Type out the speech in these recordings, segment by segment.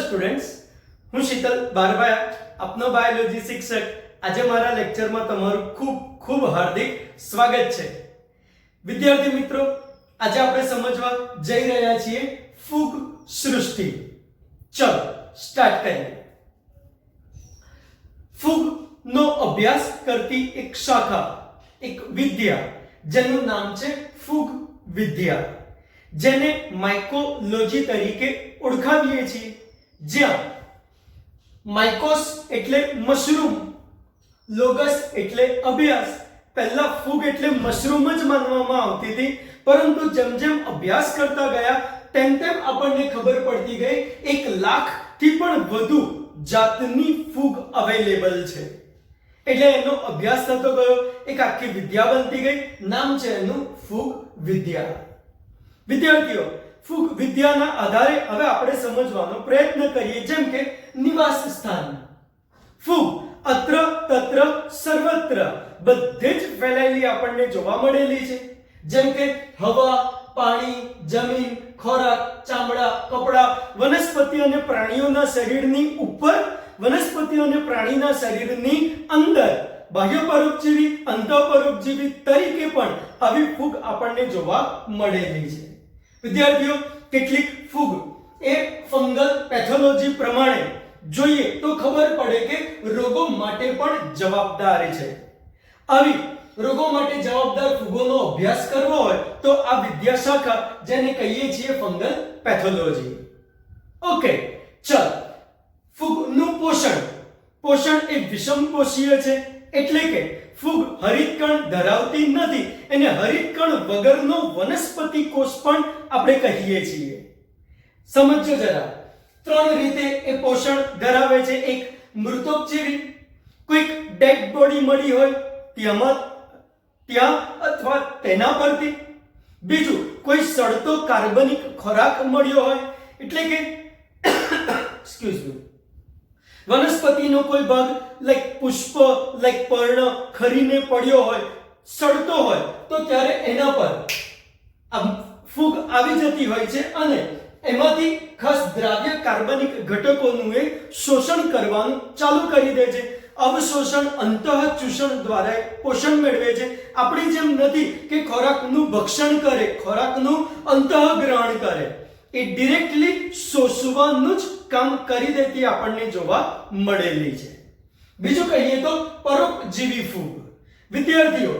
Students, હું શીતલ બારવાયા, આપનો biology શિક્ષક. આજે મારા લેક્ચરમાં તમારું ખૂબ ખૂબ હાર્દિક સ્વાગત છે. વિદ્યાર્થી મિત્રો, આજે આપણે સમજવા જઈ રહ્યા છીએ ફૂગ સૃષ્ટિ. ચલો સ્ટાર્ટ કરીએ. ફૂગનો અભ્યાસ કરતી એક શાખા, એક વિદ્યા જેનું નામ છે ફૂગ વિદ્યા, જેને માઇકોલોજી તરીકે ઓળખાવીએ છીએ. જ્યાં માઇકોસ એટલે મશરૂમ, લોગસ એટલે અભ્યાસ. પહેલા ફૂગ એટલે મશરૂમ જ માનવામાં આવતી હતી, પરંતુ જેમ જેમ અભ્યાસ કરતા ગયા તેમ તેમ આપણને ખબર પડતી ગઈ 1 લાખથી પણ વધુ જાતની ફૂગ અવેલેબલ છે. એટલે એનો અભ્યાસ થતો ગયો, એક આખી વિદ્યા બનતી ગઈ. નામ છે એનું ફૂગ વિદ્યા. વિદ્યાર્થીઓ, ફૂગ વિદ્યાના આધારે હવે આપણે સમજવાનો પ્રયત્ન કરીએ. જેમ કે નિવાસ સ્થાન. ફૂગ અત્ર તત્ર સર્વત્ર બધે જ ફેલાયેલી આપણને જોવા મળેલી છે. જેમ કે હવા, પાણી, જમીન, ખોરાક, ચામડા, કપડા, વનસ્પતિ અને પ્રાણીઓના શરીરની ઉપર, વનસ્પતિ અને પ્રાણીના શરીરની અંદર, બાહ્ય પરોપજીવી, અંતઃપરોપજીવી તરીકે પણ આવી ફૂગ આપણને જોવા મળેલી છે. વિદ્યાર્થીઓ, કેટલીક ફૂગ એ ફંગલ પેથોલોજી પ્રમાણે જોઈએ તો ખબર પડે કે રોગો માટે પણ જવાબદાર છે. આવી રોગો માટે જવાબદાર ફૂગોનો અભ્યાસ કરવો હોય તો આ વિદ્યા શાખા, જેને કહીએ છીએ ફંગલ પેથોલોજી. ઓકે, ચલ. ફૂગનું પોષણ. પોષણ એ વિષમકોષીય છે, એટલે કે ફૂગ હરિતકણ ધરાવતી નથી. એને હરિતકણ વગરનો વનસ્પતિ કોષ પણ આપણે કહીએ છીએ. સમજો જરા, 3 રીતે એ પોષણ ધરાવે છે. એક મૃતોપજીવી, કોઈક ડેડ બોડી મળી હોય ત્યાં અથવા તેના પરથી. બીજું, કોઈ સડતો કાર્બનિક ખોરાક મળ્યો હોય, એટલે કે એક્સક્યુઝ મી, વનસ્પતિનો કોઈ ભાગ લાઈક પુષ્પ, લાઈક પર્ણ ખરીને પડ્યો હોય, સડતો હોય, તો ત્યારે એના પર ફૂગ આવી જતી હોય છે અને એમાંથી ખાસ દ્રાવ્ય કાર્બનિક ઘટકોનું એ શોષણ કરવાનું ચાલુ કરી દે છે. અવશોષણ અંતઃચૂષણ દ્વારા પોષણ મેળવે છે. આપણી જેમ નથી કે ખોરાકનું ભક્ષણ કરે, ખોરાકનું અંતઃગ્રહણ કરે. એ ડિરેક્ટલી શોષવાનું જ કામ કરી દેતી આપણને જોવા મળેલી છે. બીજું કહીએ તો પરોપજીવી ફૂગ. વિદ્યાર્થીઓ,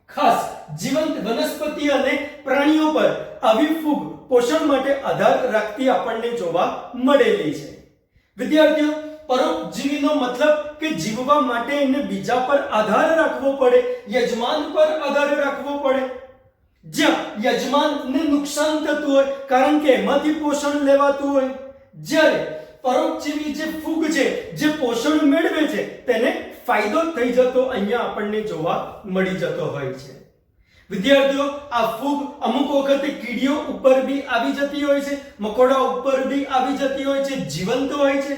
ખાસ જીવંત વનસ્પતિ અને પ્રાણીઓ પર આવી ફૂગ પોષણ માટે આધાર રાખતી આપણને જોવા મળેલી છે. વિદ્યાર્થીઓ, પરોપજીવીનો મતલબ કે જીવવા માટે એને બીજા પર આધાર રાખવો પડે, યજમાન પર આધાર રાખવો પડે. જ્યાં યજમાનને નુકસાન થતું હોય કારણ કે એમાંથી પોષણ લેવાતું હોય, જ્યારે પરોપજીવી જે ફૂગ છે, જે પોષણ મેળવે છે, તેને ફાયદો થઈ જતો અહીંયા આપણને જોવા મળી જતો હોય છે. વિદ્યાર્થીઓ, આ ફૂગ અમુક વખતે કીડીઓ ઉપર બી આવી જતી હોય છે, મકોડા ઉપર બી આવી જતી હોય છે, જીવંત હોય છે,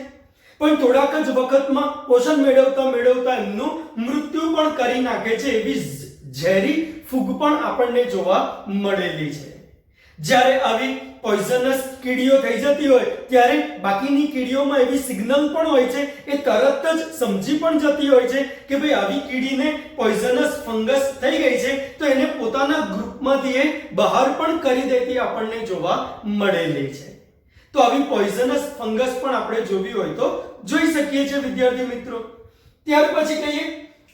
પણ થોડાક જ વખતમાં પોષણ મેળવતા મેળવતા એમનું મૃત્યુ પણ કરી નાખે છે. એવી ઝેરી ફૂગ પણ આપણને જોવા મળેલી છે. જ્યારે આવી પોઈઝનસ કીડીઓ થઈ જતી હોય ત્યારે બાકીની કીડીઓમાં એવી સિગ્નલ પણ હોય છે, એ તરત જ સમજી પણ જતી હોય છે કે ભાઈ આવી કીડીને પોઈઝનસ ફંગસ થઈ ગઈ છે, તો એને પોતાના ગ્રુપમાંથી એ બહાર પણ કરી દેતી આપણને જોવા મળેલી છે. તો આવી પોઈઝનસ ફંગસ પણ આપણે જોવી હોય તો જોઈ શકીએ છીએ વિદ્યાર્થી મિત્રો. ત્યાર પછી કહીએ,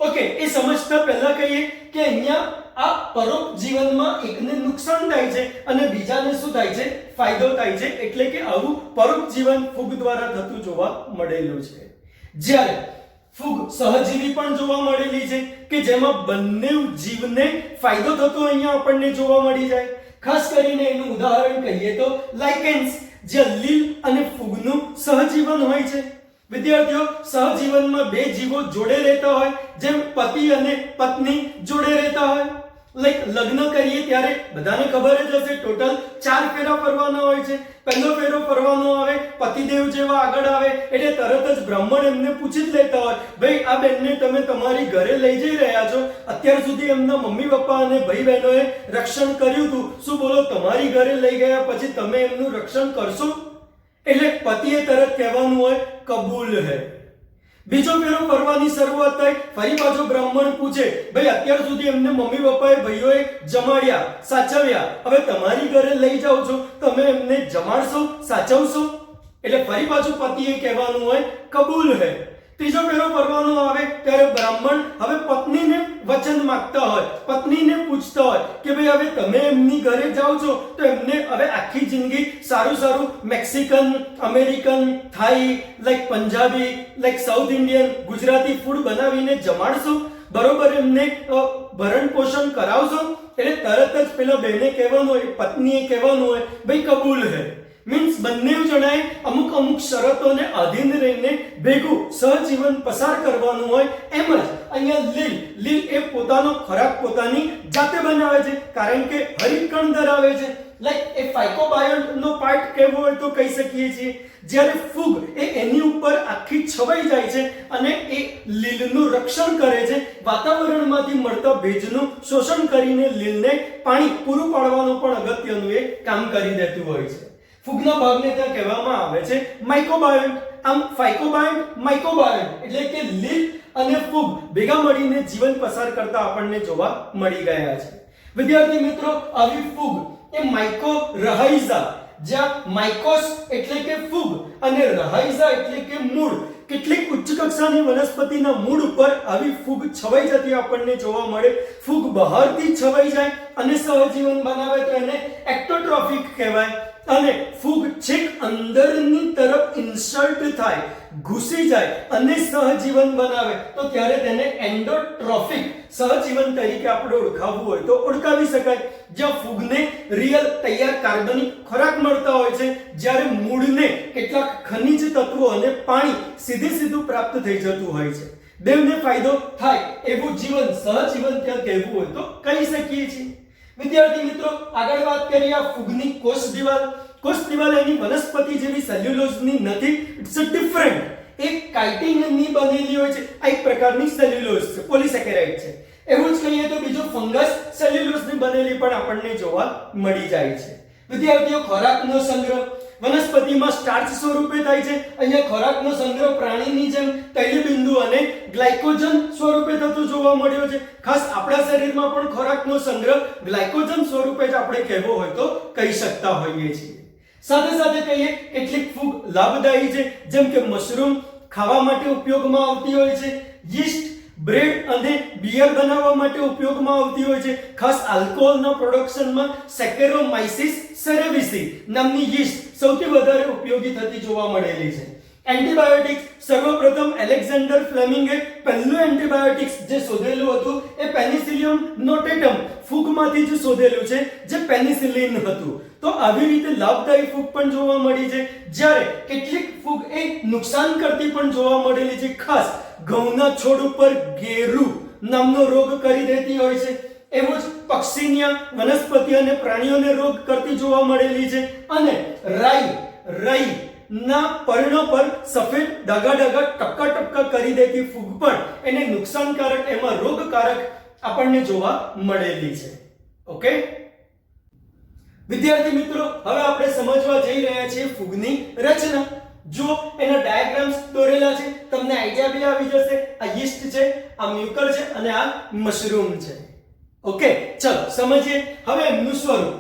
ઓકે, એ સમજતા પહેલા કહીએ કે અહીંયા આ પરોપજીવનમાં એકને નુકસાન થાય છે અને બીજાને શું થાય છે? ફાયદો થાય છે. એટલે કે આવું પરોપજીવન ફૂગ દ્વારા થતું જોવા મળેલું છે. જ્યારે ફૂગ સહજીવી પણ જોવા મળેલી છે કે જેમાં બંને જીવને ફાયદો થતો અહીંયા આપણને જોવા મળી જાય. ખાસ કરીને એનું ઉદાહરણ કહીએ તો લાઇકેન્સ, જે લીલ અને ફૂગનું સહજીવન હોય છે. વિદ્યાર્થીઓ, સહજીવનમાં 2 જીવો જોડે રહેતા હોય, જેમ પતિ અને પત્ની જોડે રહેતા હોય. લાઈક લગ્ન કરીએ ત્યારે બધાને ખબર જ હશે, ટોટલ 4 ફેરા ફરવાના હોય છે. પહેલો ફેરો ફરવાનો આવે, પતિદેવ જેવા આગળ આવે એટલે તરત જ બ્રાહ્મણ એમને પૂછી જ લેતા હોય, ભાઈ આ બેનને તમે તમારી ઘરે લઈ જઈ રહ્યા છો, અત્યાર સુધી એમના મમ્મી પપ્પા અને ભાઈ બહેનોએ રક્ષણ કર્યું હતું, શું બોલો તમારી ઘરે લઈ ગયા પછી તમે એમનું રક્ષણ કરશો? એટલે પતિએ તરત કહેવાનું હોય કબૂલ હે. બીજો ફેરો ફરવાની શરૂઆત થાય, ફરી પાછો બ્રાહ્મણ પૂછે, ભાઈ અત્યાર સુધી એમને મમ્મી પપ્પાએ ભાઈઓએ જમાડ્યા, સાચવ્યા, હવે તમારી ઘરે લઈ જાઓ છો, તમે એમને જમાડશો, સાચવશો? એટલે ફરી પાછું પતિએ કહેવાનું હોય કબૂલ હે. ત્રીજો ફેરો ફરવાનો આવે ત્યારે બ્રાહ્મણ હવે પત્નીને વચન માંગતા હોય, પત્નીને પૂછતા હોય કે ભાઈ હવે તમે એમની ઘરે જાઓ છો તો એમને હવે આખી જિંદગી સારું સારું મેક્સિકન, અમેરિકન, થાઈ, like Punjabi, like south Indian, Gujarati food બનાવીને જમાડશો, બરોબર એમને ભરણ પોષણ કરાવશો? એટલે તરત જ પેલા બહેને કહેવાનું હોય, પત્નીએ કહેવાનું હોય ભાઈ કબૂલ હે. મીન્સ બંને જણાએ અમુક અમુક શરતોને આધીન રહીને ભેગું સહજીવન પસાર કરવાનું હોય. એમ જ અહીંયા લીલ એ પોતાનો ખોરાક પોતાની જાતે બનાવે છે, કારણ કે હરિતકણ ધરાવે છે. લાઈક એ ફાઇકોબાયોન્ટ નો પાર્ટ કહેવો હોય તો કહી શકીએ છીએ. જ્યારે ફૂગ એ એની ઉપર આખી છવાઈ જાય છે અને એ લીલનું રક્ષણ કરે છે, વાતાવરણમાંથી મળતા ભેજનું શોષણ કરીને લીલને પાણી પૂરું પાડવાનું પણ અગત્યનું એ કામ કરી દેતું હોય છે. ફૂગના ભાગને ત્યાં કહેવામાં આવે છે માઇકોબાયોન્ટ. આમ ફાઇકોબાયોન્ટ, માઇકોબાયોન્ટ એટલે કે લીલ અને ફૂગ ભેગા મળીને જીવન પસાર કરતા આપણને જોવા મળી ગયા છે. વિદ્યાર્થી મિત્રો, આવી ફૂગ એ માઇકોરહાઇઝા, જ્યાં માઇકોસ એટલે કે ફૂગ અને રહાઇઝા એટલે કે મૂળ, કેટલીક ઉચ્ચ કક્ષાની વનસ્પતિના મૂળ ઉપર આવી ફૂગ છવાઈ જતી આપણને જોવા મળે. ફૂગ બહારથી છવાઈ જાય અને સહજીવન બનાવે તો એને એક્ટોટ્રોફિક કહેવાય. અને ફૂગ છેક અંદરની તરફ ઇન્સર્ટ થાય, ઘૂસી જાય અને સહજીવન બનાવે તો ત્યારે તેને એન્ડોટ્રોફિક સહજીવન તરીકે આપણે ઓળખાવવું હોય તો ઓળખાવી શકાય. જ્યાં ફૂગને રિયલ તૈયાર કાર્બનિક ખોરાક મળતા હોય છે, જ્યારે મૂળને કેટલાક ખનિજ તત્વો અને પાણી સીધું પ્રાપ્ત થઈ જતું હોય છે. બેવને ફાયદો થાય એવું જીવન, સહજીવન ત્યાં કહેવું હોય તો કહી શકીએ છીએ. વિદ્યાર્થી મિત્રો, આગળ વાત કરીએ આ ફૂગની કોષ દિવાલ. કોષ દિવાલ એની વનસ્પતિ જેવી સેલ્યુલોઝની નથી, ઇટ્સ અ ડિફરન્ટ. એક કાઇટિનની બનેલી હોય છે. આ એક પ્રકારની સેલ્યુલોઝ છે, પોલિસેકેરાઇડ છે. એવું જ કહીએ તો બીજો ફંગસ સેલ્યુલોઝની બનેલી પણ આપણને જોવા મળી જાય છે. વિદ્યાર્થીઓ, ખોરાકનો સંગ્રહ વનસ્પતિમાં સ્ટાર્ચ સ્વરૂપે થાય છે. અહીંયા ખોરાકનો સંગ્રહ પ્રાણીની જેમ તૈલબિંદુ અને ગ્લાયકોજન સ્વરૂપે થતો જોવા મળ્યો છે. ખાસ આપણા શરીરમાં પણ ખોરાકનો સંગ્રહ ગ્લાયકોજન સ્વરૂપે જ આપણે કહેવો હોય તો કહી શકતા હોઈએ છીએ. સાથે સાથે કહીએ કેટલીક ફૂગ લાભદાયી છે, જેમ કે મશરૂમ ખાવા માટે ઉપયોગમાં આવતી હોય છે. યીસ્ટ બ્રેડ અને બિયર બનાવવા માટે ઉપયોગમાં આવતી હોય છે. ખાસ આલ્કોહોલના પ્રોડક્શનમાં સેકેરોમાઇસિસ સેરેવિસી નામની યીસ્ટ સૌથી વધારે ઉપયોગી થતી જોવા મળેલી છે. એન્ટીબાયોટિક્સ સર્વપ્રથમ એલેક્ઝાન્ડર ફ્લેમિંગે પહેલું એન્ટીબાયોટિક્સ જે શોધેલું હતું એ પેનિસિલિયમ નોટેટમ ફૂગમાંથી જ શોધેલું છે, જે પેનિસિલિન હતું. તો આવી રીતે લાભદાયી ફૂગ પણ જોવા મળી છે, જ્યારે કેટલીક ફૂગ એ નુકસાન કરતી પણ જોવા મળેલી છે. ખાસ ઘઉંના છોડ ઉપર ગેરુ નામનો રોગ કરી દેતી હોય છે. એવું જ પક્ષીનિયા વનસ્પતિ અને પ્રાણીઓને રોગ કરતી જોવા મળેલી છે. અને રાઈ ના પર્ણો પર સફેદ ડાઘા ટપકા કરી દેતી ફૂગ પણ એને નુકસાનકારક, એમાં રોગકારક આપણને જોવા મળેલી છે. ઓકે વિદ્યાર્થી મિત્રો, હવે આપણે સમજવા જઈ રહ્યા છીએ ફૂગની રચના. જો એના ડાયાગ્રામ્સ દોરેલા છે, તમને આઈડિયા બી આવી જશે. આ યીસ્ટ છે, આ મ્યુકર છે અને આ મશરૂમ છે. ઓકે, ચલો સમજીએ હવે એમનું સ્વરૂપ.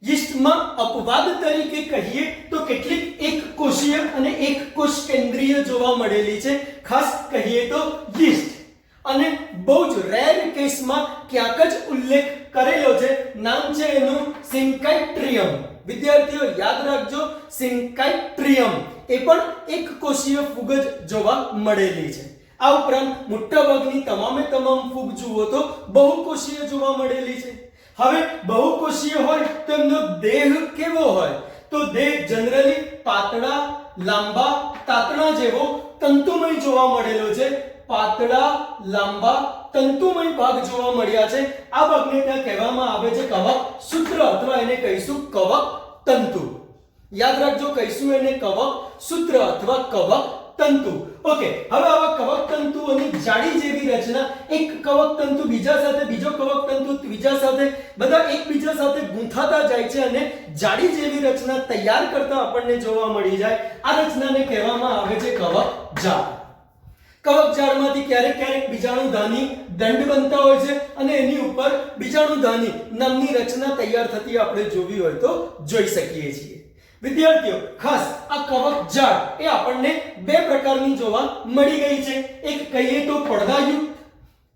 યીસ્ટમાં અપવાદ તરીકે કહીએ તો કેટલીક એક કોષીય અને એક કોષ કેન્દ્રીય જોવા મળેલી છે. ખાસ કહીએ તો યીસ્ટ, અને બહુ જ રેર કેસમાં ક્યાંક જ ઉલ્લેખ કરેલો છે. નામ છે એનું સિન્કાઇટ્રિયમ. વિદ્યાર્થીઓ યાદ રાખજો, સિન્કાઇટ્રિયમ એ પણ એક કોષીય ફૂગ જ જોવા મળેલી છે. આ ઉપરાંત મોટાભાગની તમામ ફૂગ જુઓ તો બહુકોષીય જોવા મળેલી છે. હવે બહુકોષીય હોય તો એમનો દેહ કેવો હોય? તો દેહ જનરલી પાતળા, લાંબા, તાતણા જેવો તંતુમય જોવા મળેલો છે. પાતળા, લાંબા, તંતુમય ભાગ જોવા મળ્યા છે. આ ભાગને ત્યાં કહેવામાં આવે છે કવક સૂત્ર, અથવા એને કહીશું કવક તંતુ. યાદ રાખજો, કહીશું એને કવક સૂત્ર અથવા કવક તંતુ. ઓકે, હવે આવા કવક તંતુઓની જાડી જેવી રચના, એક કવક તંતુ બીજા સાથે, બીજો કવક તંતુ ત્રીજા સાથે, બધા એકબીજા સાથે ગૂંથાતા જાય છે અને જાડી જેવી રચના તૈયાર કરતા આપણને જોવા મળી જાય. આ રચનાને કહેવામાં આવે છે કવક જાળ. કવક જાળમાંથી ક્યારેક ક્યારેક બીજાણુધાની દંડ બનતા હોય છે અને એની ઉપર બીજાણુધાની નામની રચના તૈયાર થતી આપણે જોવી હોય તો જોઈ શકીએ છીએ. વિદ્યાર્થીઓ, ખાસ આ કવક જાળ એ આપણને બે પ્રકારની જોવા મળી ગઈ છે. એક કહીએ તો પડદાયુક્ત,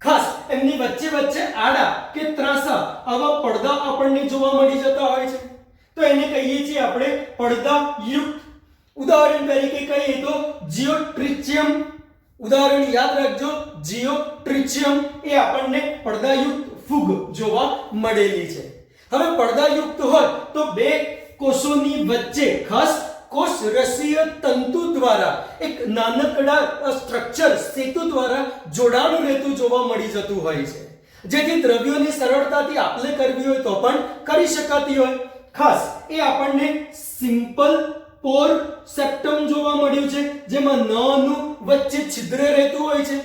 ખાસ એમની વચ્ચે વચ્ચે આડા કે ત્રાંસા આવા પડદા આપણને જોવા મળી જતા હોય છે, તો એને કહીએ છીએ આપણે પડદાયુક્ત. ઉદાહરણ તરીકે કહીએ તો જીઓટ્રિચિયમ. ઉદાહરણ યાદ રાખજો, જીઓટ્રિચિયમ એ આપણને પડદાયુક્ત ફૂગ જોવા મળેલી છે. હવે પડદાયુક્ત હોય તો બે કોષોની વચ્ચે ખાસ કોષરસીય તંતુ દ્વારા એક નાનકડા સ્ટ્રક્ચર, સેતુ દ્વારા જોડાણ રહેતું જોવા મળી જતું હોય છે, જેથી દ્રવ્યોની સરળતાથી આપલે કરવી હોય તો પણ કરી શકાતી હોય. ખાસ એ આપણને સિમ્પલ પોર સેપ્ટમ જોવા મળ્યું છે, જેમાં નળનું વચ્ચે છિદ્ર રહેતું હોય છે.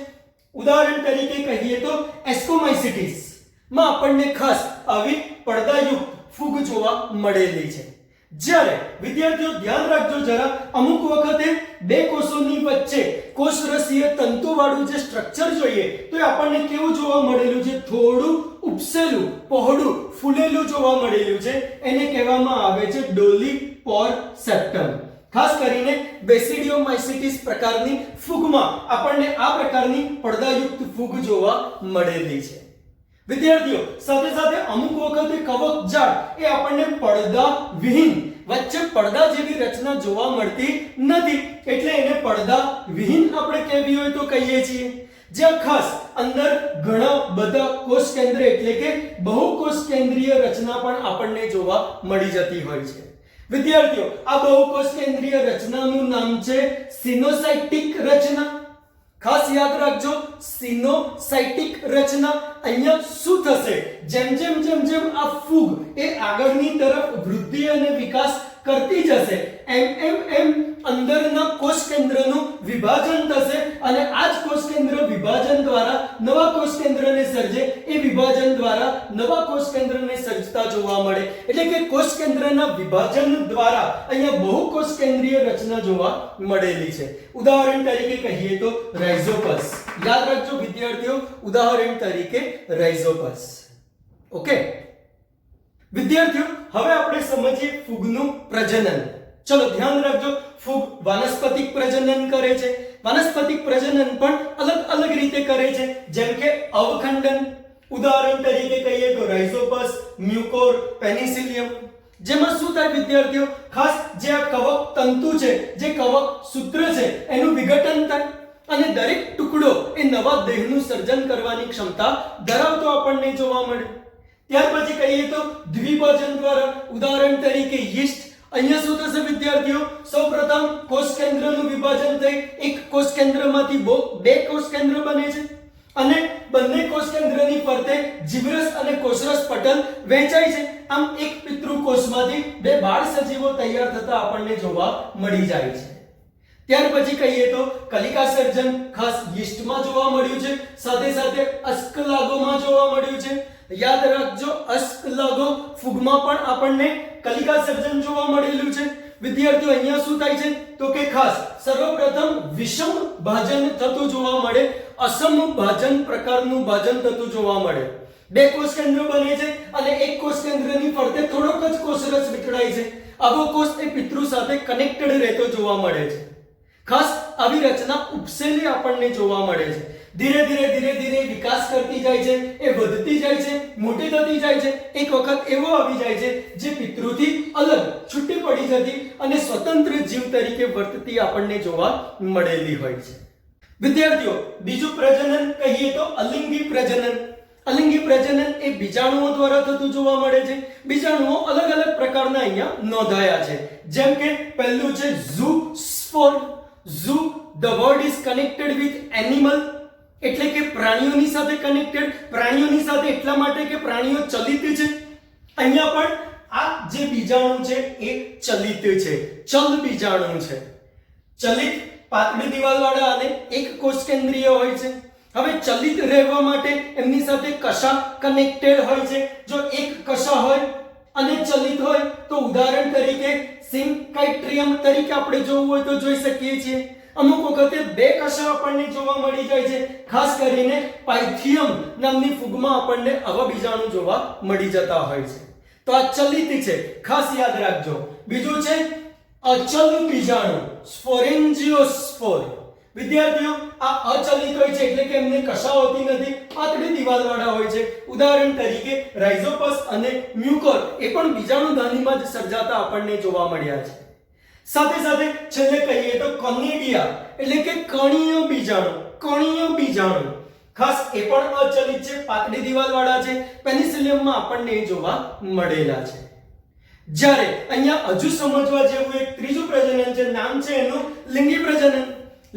ઉદાહરણ તરીકે કહીએ તો એસ્કોમાઇસિટીસ માં આપણને ખાસ આવી પડદાયુક્ત ફૂગ જોવા મળેલી છે. જ્યારે વિદ્યાર્થીઓ ધ્યાન રાખજો જરા, અમુક વખતે બે કોષોની વચ્ચે કોષરસીય તંતુવાળું જે સ્ટ્રક્ચર જોઈએ તો એ આપણને કેવું જોવા મળેલું છે? થોડું ઉપસેલું, પહોળું, ફૂલેલું જોવા મળેલું છે. એને કહેવામાં આવે છે ડોલી પોર સેપ્ટમ. ખાસ કરીને બેસિડિયોમાઇસિટીસ પ્રકારની ફૂગમાં આપણને આ પ્રકારની પડદાયુક્ત ફૂગ જોવા મળેલી છે. વિદ્યાર્થીઓ, સાથે સાથે અમુક વખતે કવક જાળ એ આપણને પડદા વિહીન, વચ્ચે પડદા જેવી રચના જોવા મળતી નથી, એટલે એને પડદા વિહીન આપણે કહેવી હોય તો કહીએ છીએ. જ્યાં ખાસ અંદર ઘણા બધા કોષ કેન્દ્ર એટલે કે બહુકોષ કેન્દ્રીય રચના પણ આપણને જોવા મળી જતી હોય છે. વિદ્યાર્થીઓ, આ બહુકોષ કેન્દ્રીય રચનાનું નામ છે સિનોસાઇટિક રચના. ખાસ યાદ રાખજો, સિનોસાઇટિક રચના. અહીંયા શું થશે? જેમ જેમ જેમ જેમ આ ફૂગ એ આગળની તરફ વૃદ્ધિ અને વિકાસ કરતી જશે, એમ અંદરના કોષ કેન્દ્રનું વિભાજન થશે અને આ જ કોષ કેન્દ્ર વિભાજન દ્વારા નવા કોષ કેન્દ્રને સર્જે, એ વિભાજન દ્વારા નવા કોષ કેન્દ્રને સર્જતા જોવા મળે. એટલે કે કોષ કેન્દ્રના વિભાજન દ્વારા અહીંયા બહુકોષ કેન્દ્રીય રચના જોવા મળેલી છે. ઉદાહરણ તરીકે કહીએ તો રાઇઝોપસ. યાદ રાખજો વિદ્યાર્થીઓ, ઉદાહરણ તરીકે રાઇઝોપસ. ઓકે વિદ્યાર્થીઓ, હવે આપણે સમજીએ ફૂગનું પ્રજનન. ચલો ધ્યાન રાખજો, ફૂગ વાનસ્પતિક પ્રજનન કરે છે. વાનસ્પતિક પ્રજનન પણ અલગ અલગ રીતે કરે છે, જેમ કે અવખંડન. ઉદાહરણ તરીકે કહીએ તો રાઇઝોપસ, મ્યુકોર, પેનિસિલિયમ. જેમાં શું થાય વિદ્યાર્થીઓ? ખાસ જે આ કવક તંતુ છે, જે કવક સૂત્ર છે, એનું વિઘટન થાય અને દરેક ટુકડો એ નવા દેહનું સર્જન કરવાની ક્ષમતા ધરાવતો આપણને જોવા મળે. ત્યાર પછી કહીએ તો દ્વિભાજન દ્વારા. ઉદાહરણ તરીકે યીસ્ટ. અહીંયા શું થશે વિદ્યાર્થીઓ? સૌપ્રથમ કોષ કેન્દ્રનું વિભાજન થઈ એક કોષ કેન્દ્રમાંથી બે કોષ કેન્દ્ર બને છે અને બંને કોષ કેન્દ્રની ફરતે જીવરસ અને કોષરસ પટલ વહેંચાય છે. આમ એક પિતૃ કોષમાંથી બે બાળ સજીવો તૈયાર થતા આપણને જોવા મળી જાય છે. ત્યાર પછી કહીએ તો કલિકા સર્જન ખાસ યીસ્ટમાં જોવા મળ્યું છે, સાથે સાથે અસ્કલાગોમાં જોવા મળ્યું છે. યાદ રાખજો, અસ્કલાગો ફૂગમાં પણ આપણને કલિકા સર્જન જોવા મળેલું છે. વિદ્યાર્થીઓ, અહીંયા શું થાય છે તો કે ખાસ સર્વપ્રથમ વિષમ ભાજન થતું જોવા મળે, અસમ ભાજન પ્રકારનું ભાજન થતું જોવા મળે. બે કોષ કેન્દ્ર બને છે અને એક કોષ કેન્દ્રની ફરતે થોડોક જ કોષરસ વીંટળાય છે. આવો કોષ એ પિતૃ સાથે કનેક્ટેડ રહેતો જોવા મળે છે. ખાસ આવી રચના ઉપસેલી આપણને જોવા મળે છે. ધીરે ધીરે વિકાસ કરતી જાય છે, એ વધતી જાય છે, મોટી થતી જાય છે. એક વખત એવો આવી જાય છે જે પિતૃથી અલગ છૂટી પડી જતી અને સ્વતંત્ર જીવ તરીકે વર્તતી આપણને જોવા મળેલી હોય છે. વિદ્યાર્થીઓ, બીજું પ્રજનન કહીએ તો અલિંગી પ્રજનન. અલિંગી પ્રજનન એ બીજાણુઓ દ્વારા થતું જોવા મળે છે. બીજાણુઓ અલગ અલગ પ્રકારના અહીંયા નોંધાયા છે, જેમ કે પહેલું છે zoospore. Zoo, the word is connected with animal, એટલે કે પ્રાણીઓની સાથે કનેક્ટેડ. પ્રાણીઓની સાથે એટલા માટે કે પ્રાણીઓ ચલિત છે. અહીંયા પણ આ જે બીજાણુ છે એ ચલિત છે, ચલ બીજાણુ છે. ચલિત પાતળી દિવાલવાળા અને એક કોષ કેન્દ્રીય હોય છે. હવે ચલિત રહેવા માટે એમની સાથે કશા કનેક્ટેડ હોય છે. જો એક કશા હોય અને ચલિત હોય તો ઉદાહરણ તરીકે સિન્કાઇટ્રિયમ તરીકે આપણે જોવું હોય તો જોઈ શકીએ છીએ. અમુક વખતે બે કશા આપણને જોવા મળી જાય છે. ખાસ કરીને પાયથિયમ નામની ફૂગમાં આપણને આવા બીજાણુ જોવા મળી જતા હોય છે. તો આ ચલિત છે, ખાસ યાદ રાખજો. બીજું છે અચલ બીજાણુ, સ્પોરેન્જિયોસ્પોર. વિદ્યાર્થીઓ, આ અચલિત હોય છે એટલે કે એમને કશા હોતી નથી, પાતળી દિવાલવાળા હોય છે. ઉદાહરણ તરીકે રાઇઝોપસ અને મ્યુકોર એ પણ બીજાણુ દાનીમાં જ સર્જાતા આપણને જોવા મળ્યા છે. સાથે સાથે છેલ્લે કહીએ તો કોનિડિયા એટલે કે કણીય બીજાણુ. કણીય બીજાણુ ખાસ એ પણ અચલિત છે, પાતળી દિવાલવાળા છે. પેનિસિલિયમમાં આપણને એ જોવા મળેલા છે. જ્યારે અહીંયા હજુ સમજવા જેવું એક ત્રીજું પ્રજનન છે, નામ છે એનું લિંગી પ્રજનન.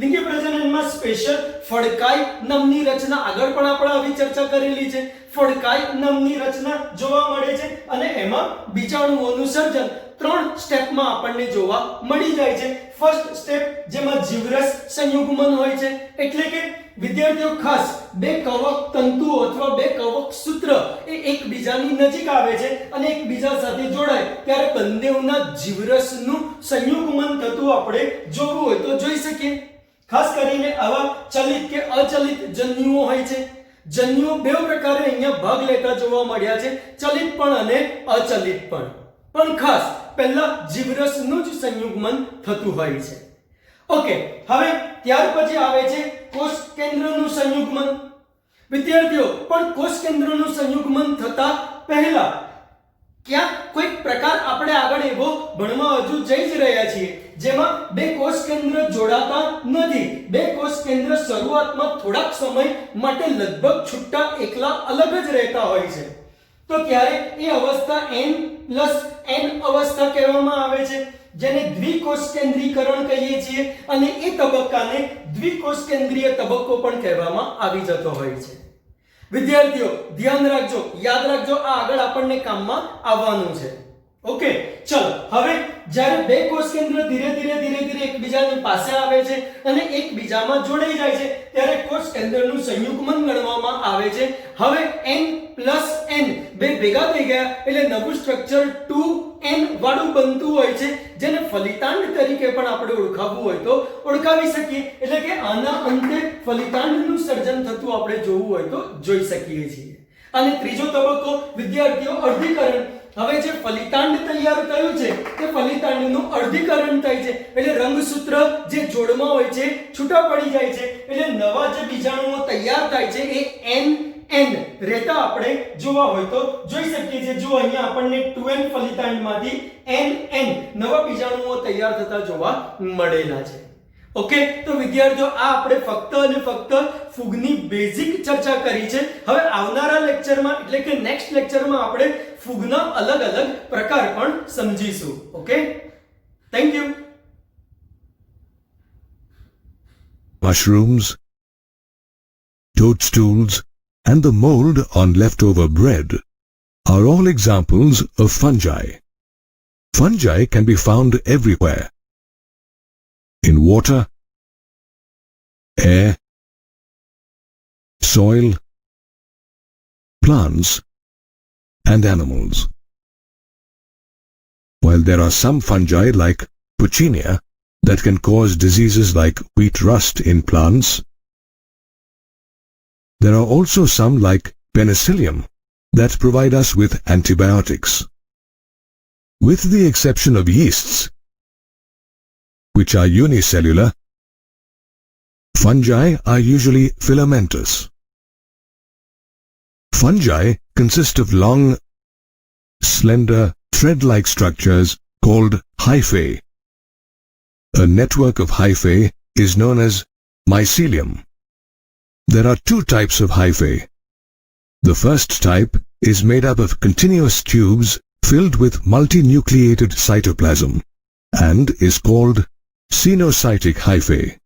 લિંગી પ્રજનનમાં સ્પેશિયલ ફડકાઈ નામની રચના આગળ પણ આપણે આવી ચર્ચા કરેલી છે. ફડકાઈ નામની રચના જોવા મળે છે અને એમાં બીજાણુઓનું સર્જન 3 સ્ટેપમાં આપણને જોવા મળી જાય છે. ફર્સ્ટ સ્ટેપ જેમાં જીવરસ સંયુગ્મન હોય છે, એટલે કે વિદ્યાર્થીઓ ખાસ બે કવક તંતુઓ અથવા બે કવક સૂત્ર એ એકબીજાની નજીક આવે છે અને એકબીજા સાથે જોડાય ત્યારે બંનેના જીવરસનું સંયુગ્મન થતું આપણે જોવું હોય તો જોઈ શકીએ. ખાસ કરીને આવા ચલિત કે અચલિત જન્યુઓ હોય છે. જન્યુઓ બે પ્રકારે અહીંયા ભાગ લેતા જોવા મળ્યા છે, ચલિત પણ અને અચલિત પણ. પણ ખાસ પહેલા જીવરસનું જ સંયુગ્મન થતું હોય છે. ઓકે, હવે ત્યાર પછી આવે છે કોષ કેન્દ્રનું સંયુગ્મન. વિદ્યાર્થીઓ, પણ કોષ કેન્દ્રનું સંયુગ્મન થતા પહેલા ક્યાંક કોઈક પ્રકાર આપણે આગળ એવો ભણવા હજુ જઈ જ રહ્યા છીએ જેમાં બે કોષ કેન્દ્ર જોડાતા નથી. બે કોષ કેન્દ્ર શરૂઆતમાં થોડાક સમય માટે લગભગ છૂટા એકલા અલગ જ રહેતા હોય છે. તો ત્યારે એ અવસ્થા n+n અવસ્થા કહેવામાં આવે છે, જેને દ્વિકોષ કેન્દ્રીકરણ કહીએ છીએ અને એ તબક્કાને દ્વિકોષ કેન્દ્રીય તબક્કો પણ કહેવામાં આવી જતો હોય છે. વિદ્યાર્થીઓ, ધ્યાન રાખજો, યાદ રાખજો, આ આગળ આપણને કામમાં આવવાનું છે. ઓકે, ચલો હવે જ્યારે બે કોષ કેન્દ્ર ધીરે ધીરે એકબીજાની પાસે આવે છે અને એકબીજામાં જોડાઈ જાય છે ત્યારે કોષ કેન્દ્રનું સંયુગ્મન ગણવામાં આવે છે. હવે n+n બે ભેગા થઈ ગયા એટલે નવું સ્ટ્રક્ચર 2n વાળું બનતું હોય છે, જેને ફલિતાંડ તરીકે પણ આપણે ઓળખાવવું હોય તો ઓળખાવી શકીએ. એટલે કે આના અંતે ફલિતાંડનું સર્જન થતું આપણે જોવું હોય તો જોઈ શકીએ છીએ. અને ત્રીજો તબક્કો વિદ્યાર્થીઓ અર્ધીકરણ. હવે જે ફલિતાંડ તૈયાર થયું છે તે ફલિતાંડનું અર્ધીકરણ થાય છે એટલે રંગસૂત્ર જે જોડમાં હોય છે છૂટા પડી જાય છે એટલે નવા જે બીજાણુઓ તૈયાર થાય છે એ n રહેતા આપણે જોવા હોય તો જોઈ શકીએ છીએ. જો અહીંયા આપણને 2n ફલિતાંડમાંથી n નવા બીજાણુઓ તૈયાર થતા જોવા મળેલા છે. ઓકે, તો વિદ્યાર્થીઓ, આ આપણે ફક્ત અને ફક્ત ફૂગની બેઝિક ચર્ચા કરી છે. હવે આવનારા લેક્ચરમાં એટલે કે નેક્સ્ટ લેક્ચરમાં આપણે ફૂગના અલગ અલગ પ્રકાર પણ સમજીશું. Okay, thank you. Mushrooms, toadstools, and the mold on leftover bread are all examples of fungi. Fungi can be found everywhere. In water, air, soil, plants, and animals. While there are some fungi like Puccinia that can cause diseases like wheat rust in plants, there are also some like Penicillium that provide us with antibiotics. With the exception of yeasts, which are unicellular, fungi are usually filamentous. Fungi consist of long, slender, thread-like structures called hyphae. A network of hyphae is known as mycelium. There are two types of hyphae. The first type is made up of continuous tubes filled with multinucleated cytoplasm and is called cenocytic hyphae.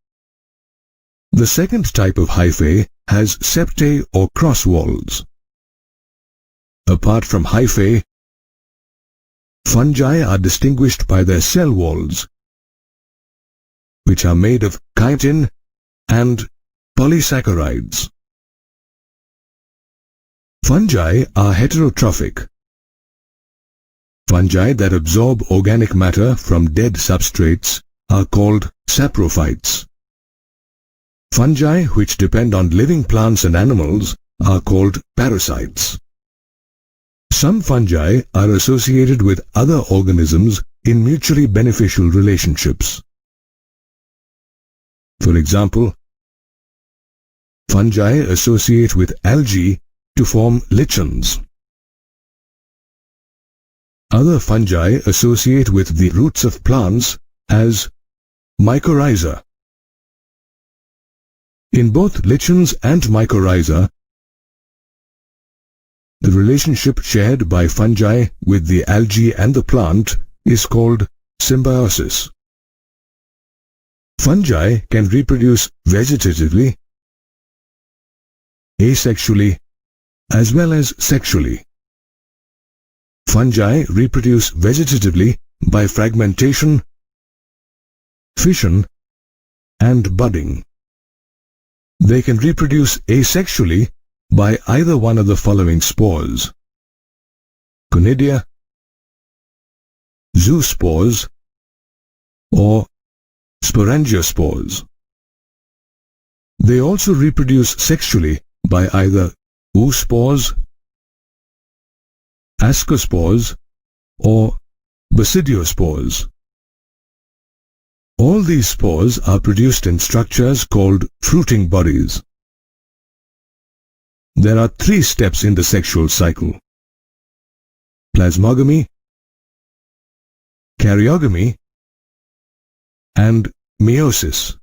The second type of hyphae has septae or cross walls. Apart from hyphae, fungi are distinguished by their cell walls. which are made of chitin and polysaccharides. Fungi are heterotrophic. Fungi that absorb organic matter from dead substrates are called saprophytes. Fungi which depend on living plants and animals are called parasites. Some fungi are associated with other organisms in mutually beneficial relationships. For example, fungi associate with algae to form lichens. Other fungi associate with the roots of plants as mycorrhiza. In both lichens and mycorrhiza, the relationship shared by fungi with the algae and the plant is called symbiosis. Fungi can reproduce vegetatively, asexually, as well as sexually. Fungi reproduce vegetatively by fragmentation, fission, and budding. They can reproduce asexually by either one of the following spores: conidia, zoospores, or sporangiospores. They also reproduce sexually by either oospores, ascospores, or basidiospores. All these spores are produced in structures called fruiting bodies. There are 3 steps in the sexual cycle: plasmogamy, karyogamy, and meiosis.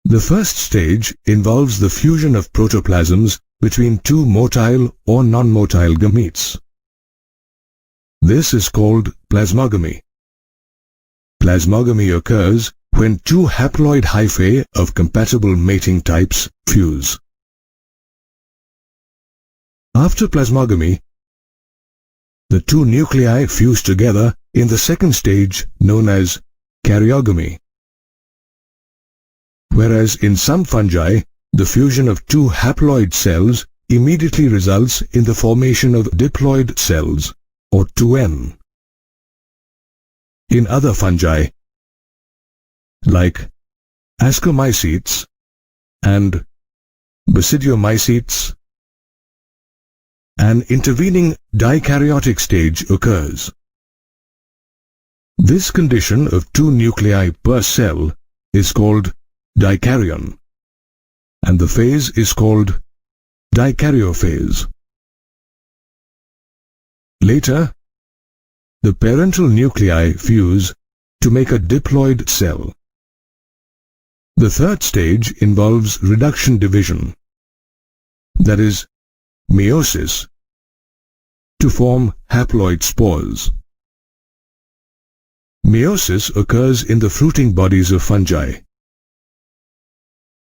The first stage involves the fusion of protoplasms between 2 motile or non-motile gametes. This is called plasmogamy. Plasmogamy occurs when 2 haploid hyphae of compatible mating types fuse. After plasmogamy, the 2 nuclei fuse together in the second stage known as karyogamy. Whereas in some fungi, the fusion of 2 haploid cells immediately results in the formation of diploid cells, or 2N. In other fungi, like ascomycetes and basidiomycetes, an intervening dikaryotic stage occurs. This condition of 2 nuclei per cell is called dikaryon, and the phase is called dikaryophase. Later, the parental nuclei fuse to make a diploid cell. The third stage involves reduction division, that is, meiosis, to form haploid spores. Meiosis occurs in the fruiting bodies of fungi.